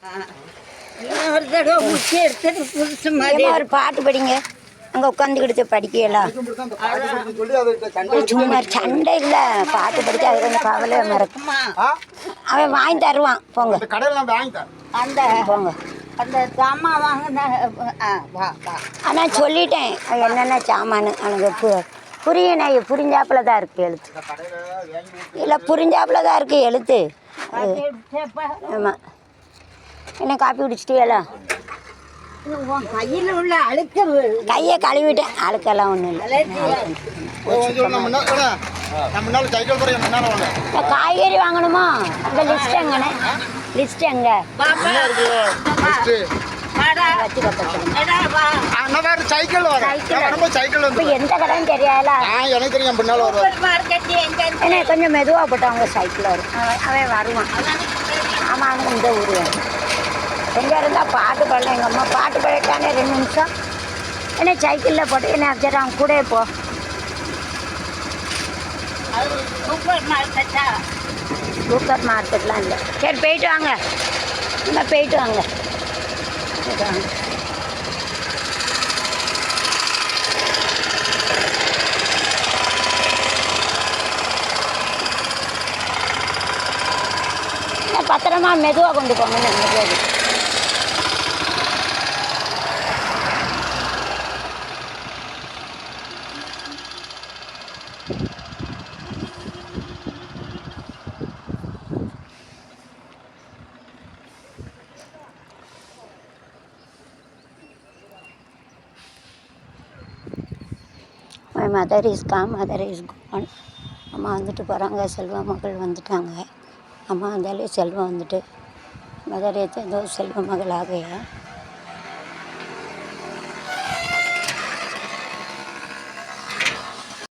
ஒரு தடவை முக்கிய எடுத்துட்டு புதுசு மாதிரி ஒரு பாட்டு படிங்க. அங்கே உட்காந்துக்கிடுச்சு படிக்கலாம். சும்மா சண்டை இல்லை, பாட்டு படிக்க அது கொஞ்சம் கவலையாக மறக்குமா. அவன் வாங்கி தருவான். போங்க அந்த போங்க. அந்த சாமான் வாங்கின ஆனால் சொல்லிட்டேன் என்னென்ன சாமானு. எனக்கு புரிஞ்சாப்புல தான் இருக்குது எழுத்து. இல்லை புரிஞ்சாப்புல தான் இருக்குது எழுத்து. ஆமாம். என்ன காப்பி குடிச்சிட்டியலா? கையில் உள்ள அழுக்கு கையை கழுவிட்டேன். அழுக்கெல்லாம் ஒன்றும் இல்லை. காய்கறி வாங்கணுமா? இந்த லிஸ்ட் எங்கண்ணே? லிஸ்ட் எங்க? எந்த கடைன்னு தெரியாதா? என்ன கொஞ்சம் மெதுவாக போட்டவங்க சைக்கிள் வரும். அவன் வருவான். ஆமாம், அவனுக்கு இந்த ஊர் வேணும். எங்கே இருந்தால் பாட்டு பாடல. எங்கள் அம்மா பாட்டு பாடிட்டானே 2 நிமிஷம். என்ன சைக்கிளில் போட்டு என்ன சரி அவன் கூட போ. சூப்பர் மார்க்கெட்லாம் இல்லை. சரி போயிட்டு வாங்க. என்ன போயிட்டு வாங்க. பத்திரமா மெதுவாக கொண்டு போங்க. மெதுவாக My mother is gone, mother is gone. அம்மா வந்துட்டு போகிறாங்க. செல்வா மகள் வந்துட்டாங்க. அம்மா வந்தாலே செல்வம் வந்துட்டு மதர் ஏதோ செல்வ மகள் ஆகையா